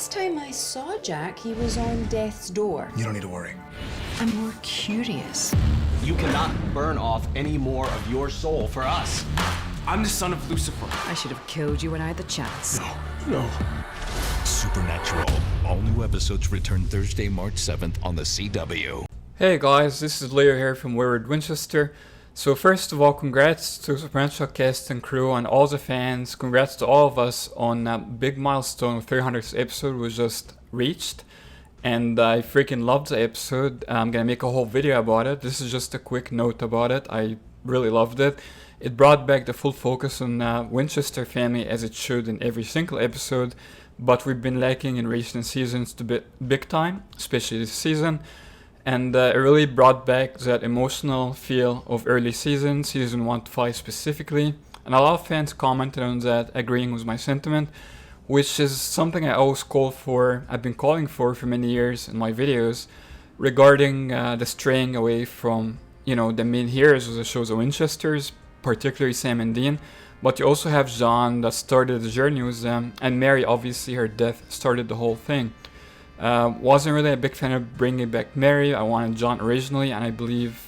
last time I saw Jack, he was on death's door. You don't need to worry. I'm more curious. You cannot burn off any more of your soul for us. I'm the son of Lucifer. I should have killed you when I had the chance. No. Supernatural. All new episodes return Thursday, March 7th on the CW. Hey guys, this is Leo here from Dean Winchester. So first of all, congrats to Supernatural cast and crew and all the fans. Congrats to all of us on that big milestone of 300th episode was just reached. And I freaking loved the episode. I'm gonna make a whole video about it. This is just a quick note about it. I really loved it. It brought back the full focus on Winchester family as it should in every single episode. But we've been lacking in recent seasons to big time, especially this season. And it really brought back that emotional feel of early season 1 to 5 specifically. And a lot of fans commented on that, agreeing with my sentiment, which is something I always call for, I've been calling for many years in my videos, regarding the straying away from, the main heroes of the show, the Winchesters, particularly Sam and Dean. But you also have John that started the journey with them, and Mary, obviously her death started the whole thing. Wasn't really a big fan of bringing back Mary. I wanted John originally, and I believe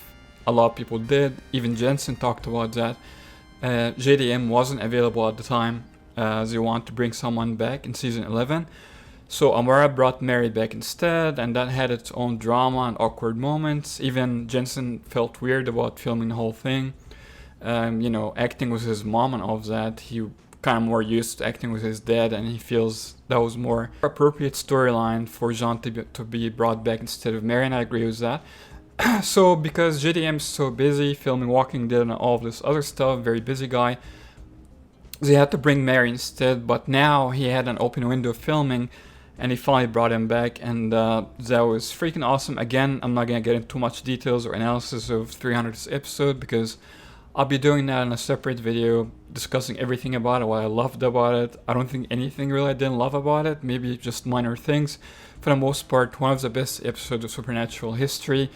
a lot of people did. Even Jensen talked about that. JDM wasn't available at the time. They want to bring someone back in season 11. So Amara brought Mary back instead, and that had its own drama and awkward moments. Even Jensen felt weird about filming the whole thing. Acting with his mom and all of that. He kind of more used to acting with his dad, and he feels that was more appropriate storyline for John to be brought back instead of Mary, and I agree with that. So because JDM is so busy filming Walking Dead and all of this other stuff, very busy guy, they had to bring Mary instead. But now he had an open window of filming, and he finally brought him back, and that was freaking awesome. Again, I'm not gonna get into too much details or analysis of 300th episode because I'll be doing that in a separate video, discussing everything about it, what I loved about it. I don't think anything really I didn't love about it, maybe just minor things. For the most part, one of the best episodes of Supernatural history,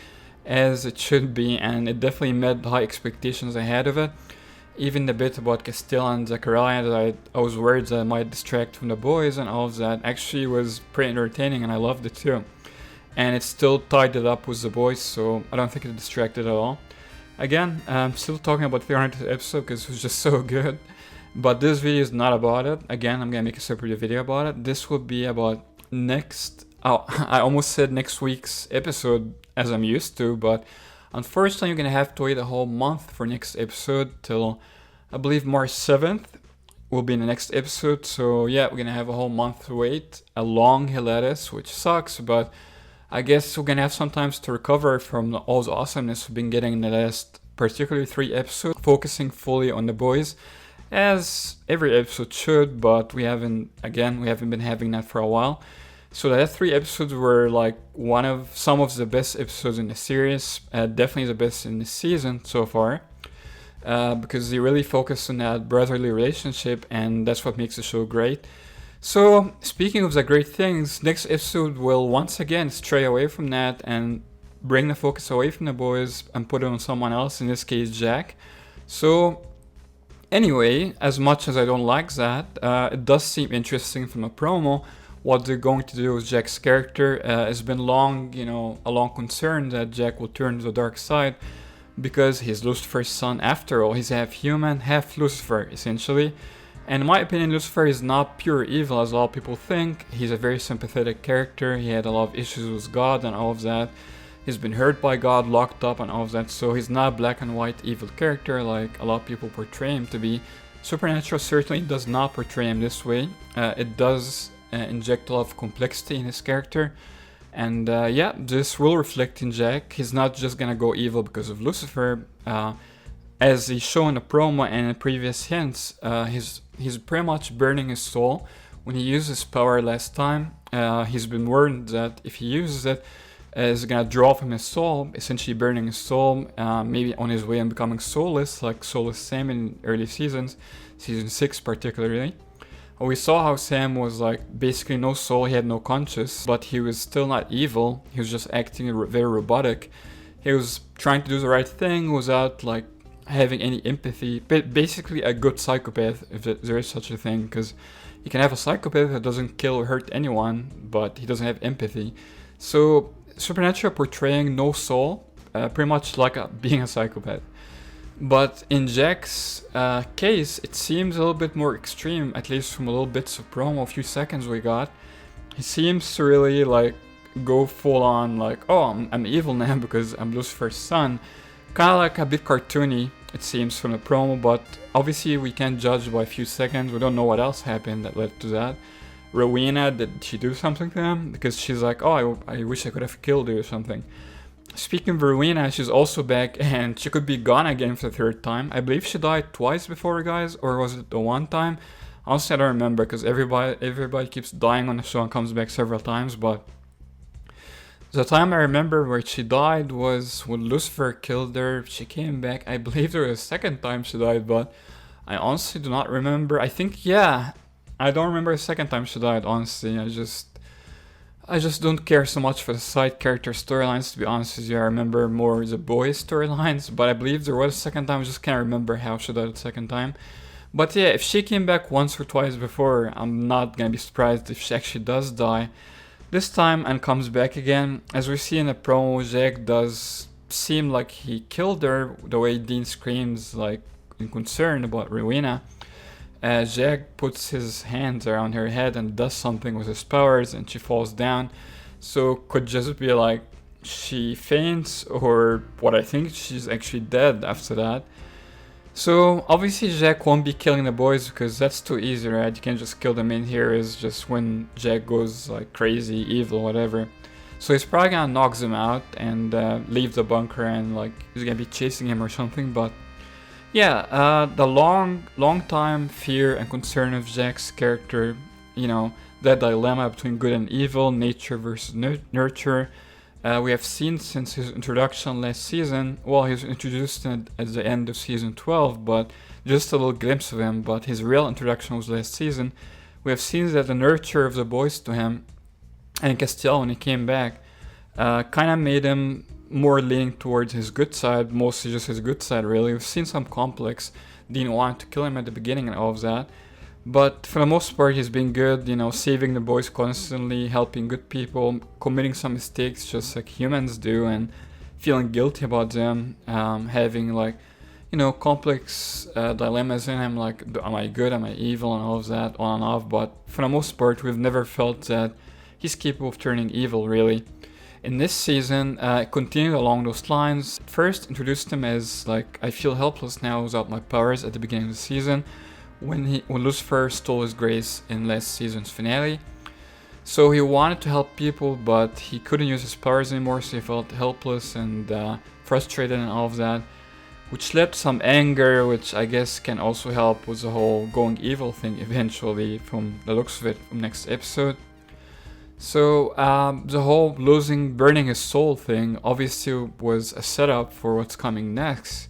as it should be, and it definitely met the high expectations I had of it. Even the bit about Castiel and Zachariah that I was worried that I might distract from the boys and all of that actually was pretty entertaining, and I loved it too. And it still tied it up with the boys, so I don't think it distracted at all. Again, I'm still talking about 300th episode because it was just so good. But this video is not about it. Again, I'm gonna make a separate video about it. This will be about I almost said next week's episode as I'm used to, but unfortunately you're gonna have to wait a whole month for next episode till I believe March 7th will be in the next episode. So yeah, we're gonna have a whole month to wait. A long hiatus, which sucks, but I guess we're gonna have some time to recover from all the awesomeness we've been getting in the last, particularly 3 episodes, focusing fully on the boys, as every episode should. But we haven't been having that for a while. So the last 3 episodes were like some of the best episodes in the series, definitely the best in the season so far, because they really focus on that brotherly relationship, and that's what makes the show great. So, speaking of the great things, next episode will once again stray away from that and bring the focus away from the boys and put it on someone else, in this case Jack. So, anyway, as much as I don't like that, it does seem interesting from a promo what they're going to do with Jack's character. It's been a long concern that Jack will turn to the dark side because he's Lucifer's son after all. He's half human, half Lucifer, essentially. And in my opinion, Lucifer is not pure evil as a lot of people think. He's a very sympathetic character. He had a lot of issues with God and all of that. He's been hurt by God, locked up and all of that. So he's not a black and white evil character like a lot of people portray him to be. Supernatural certainly does not portray him this way. It does inject a lot of complexity in his character. And this will reflect in Jack. He's not just gonna go evil because of Lucifer. As he's shown in the promo and in previous hints, he's pretty much burning his soul. When he used his power last time, he's been warned that if he uses it, it's gonna draw from his soul, essentially burning his soul, maybe on his way and becoming soulless, like Soulless Sam in early seasons, season 6 particularly. We saw how Sam was like basically no soul, he had no conscience, but he was still not evil, he was just acting very robotic. He was trying to do the right thing without like having any empathy. Basically a good psychopath, if there is such a thing, because you can have a psychopath that doesn't kill or hurt anyone, but he doesn't have empathy. So Supernatural portraying no soul, pretty much like being a psychopath. But in Jack's case, it seems a little bit more extreme, at least from a little bits of promo, a few seconds we got. He seems to really like go full on like, oh, I'm evil now because I'm Lucifer's son. Kind of like a bit cartoony, it seems, from the promo, but obviously we can't judge by a few seconds. We don't know what else happened that led to that. Rowena, did she do something to him? Because she's like, oh, I wish I could have killed you or something. Speaking of Rowena, she's also back, and she could be gone again for the third time. I believe she died twice before, guys, or was it the one time? Honestly, I don't remember, because everybody keeps dying on the show and comes back several times, but the time I remember where she died was when Lucifer killed her. She came back. I believe there was a second time she died, but I honestly do not remember. I think, yeah, I don't remember the second time she died, honestly. I just don't care so much for the side character storylines, to be honest with you. I remember more the boys' storylines, but I believe there was a second time. I just can't remember how she died the second time. But yeah, if she came back once or twice before, I'm not gonna be surprised if she actually does die this time and comes back again. As we see in the promo, Jack does seem like he killed her, the way Dean screams like in concern about Rowena. Jack puts his hands around her head and does something with his powers, and she falls down. So could just be like she faints, or what I think she's actually dead after that. So obviously Jack won't be killing the boys because that's too easy, right? You can just kill them in here. Is just when Jack goes like crazy, evil, whatever. So he's probably gonna knock them out and leave the bunker, and like he's gonna be chasing him or something. But yeah, the long time fear and concern of Jack's character, you know, that dilemma between good and evil, nature versus nurture. We have seen since his introduction last season. Well, he was introduced at the end of season 12, but just a little glimpse of him. But his real introduction was last season. We have seen that the nurture of the boys to him, and Castiel, when he came back, kind of made him more leaning towards his good side, mostly just his good side, really. We've seen some complex. Dean wanted to kill him at the beginning and all of that. But for the most part, he's been good, you know, saving the boys constantly, helping good people, committing some mistakes just like humans do, and feeling guilty about them, having like, you know, complex dilemmas in him, like, am I good, am I evil, and all of that, on and off. But for the most part, we've never felt that he's capable of turning evil, really. In this season, continued along those lines. First, introduced him as like, I feel helpless now without my powers at the beginning of the season, when Lucifer stole his grace in last season's finale. So he wanted to help people, but he couldn't use his powers anymore, so he felt helpless and frustrated and all of that, which led to some anger, which I guess can also help with the whole going evil thing eventually, from the looks of it, from next episode. So the whole burning his soul thing obviously was a setup for what's coming next,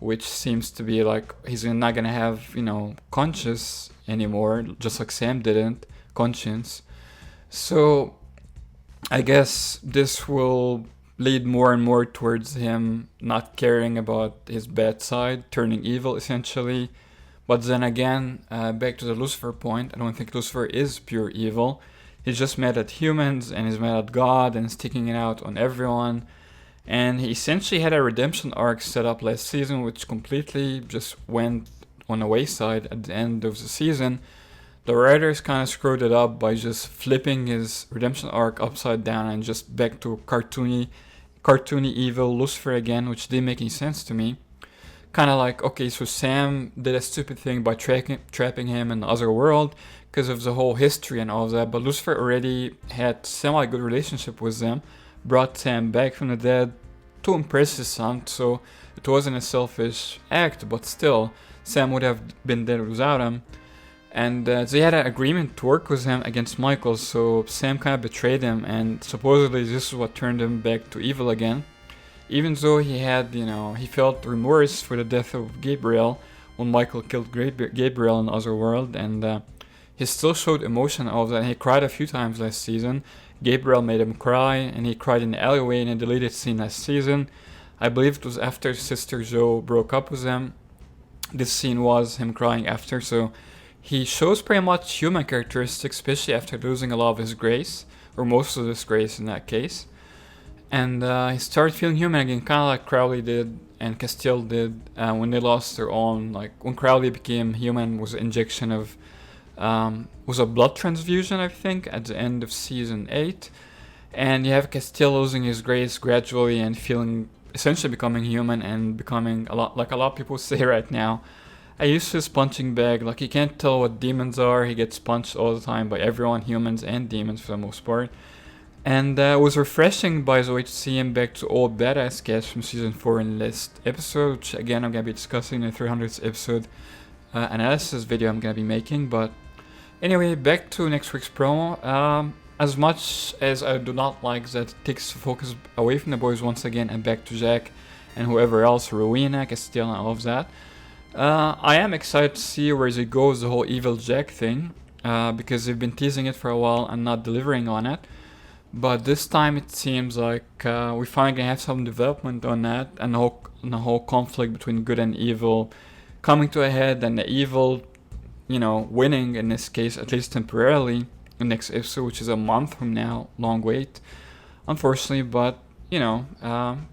which seems to be like he's not gonna have, you know, conscience anymore, just like Sam didn't, conscience. So I guess this will lead more and more towards him not caring about his bad side, turning evil essentially. But then again, back to the Lucifer point, I don't think Lucifer is pure evil. He's just mad at humans, and he's mad at God, and is taking it out on everyone. And he essentially had a redemption arc set up last season, which completely just went on the wayside at the end of the season. The writers kind of screwed it up by just flipping his redemption arc upside down and just back to cartoony evil Lucifer again, which didn't make any sense to me. Kind of like, okay, so Sam did a stupid thing by trapping him in the other world because of the whole history and all of that, but Lucifer already had semi-good relationship with them, brought Sam back from the dead to impress his son, so it wasn't a selfish act, but still, Sam would have been dead without him. And they had an agreement to work with him against Michael, so Sam kind of betrayed him, and supposedly this is what turned him back to evil again. Even though he had, you know, he felt remorse for the death of Gabriel when Michael killed Gabriel in the other world, and he still showed emotion of that. He cried a few times last season. Gabriel made him cry, and he cried in the alleyway in a deleted scene last season. I believe it was after Sister Jo broke up with him. This scene was him crying after, so he shows pretty much human characteristics, especially after losing a lot of his grace, or most of his grace in that case. And he started feeling human again, kind of like Crowley did and Castiel did when they lost their own. Like when Crowley became human was an injection of, was a blood transfusion, I think, at the end of season 8. And you have Castiel losing his grace gradually and feeling, essentially becoming human and becoming a lot, like a lot of people say right now, I used his punching bag. Like he can't tell what demons are. He gets punched all the time by everyone, humans and demons for the most part. And it was refreshing, by the way, to see him back to old badass cast from season 4 in the last episode, which again I'm going to be discussing in the 300th episode analysis video I'm going to be making. But anyway, back to next week's promo. As much as I do not like that it takes the focus away from the boys once again and back to Jack and whoever else, Rowena, Castiel and all of that, I am excited to see where it goes, the whole evil Jack thing, because they've been teasing it for a while and not delivering on it. But this time it seems like we finally gonna have some development on that, and the whole conflict between good and evil coming to a head, and the evil, you know, winning in this case, at least temporarily, the next episode, which is a month from now. Long wait, unfortunately, but you know,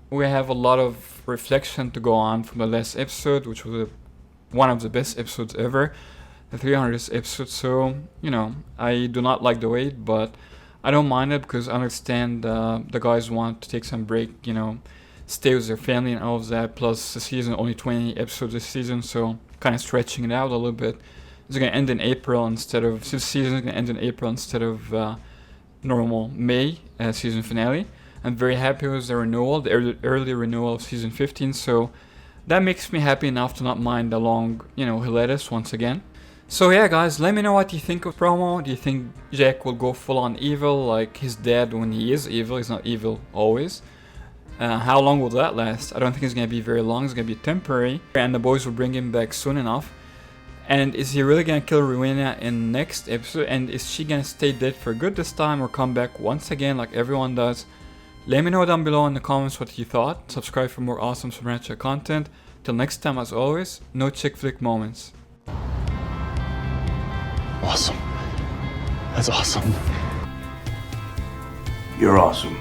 we have a lot of reflection to go on from the last episode, which was one of the best episodes ever, the 300th episode. So you know, I do not like the wait, but I don't mind it because I understand the guys want to take some break, you know, stay with their family and all of that. Plus the season, only 20 episodes this season, so kind of stretching it out a little bit. It's going to end in April instead of, this season is going to end in April instead of normal May season finale. I'm very happy with the renewal, the early renewal of season 15, so that makes me happy enough to not mind the long, you know, hiatus once again. So yeah guys, let me know what you think of promo. Do you think Jack will go full on evil like his dad when he is evil? He's not evil always. How long will that last? I don't think it's going to be very long, it's going to be temporary. And the boys will bring him back soon enough. And is he really going to kill Rowena in next episode? And is she going to stay dead for good this time or come back once again like everyone does? Let me know down below in the comments what you thought. Subscribe for more awesome Supernatural content. Till next time, as always, no chick flick moments. Awesome. That's awesome. You're awesome.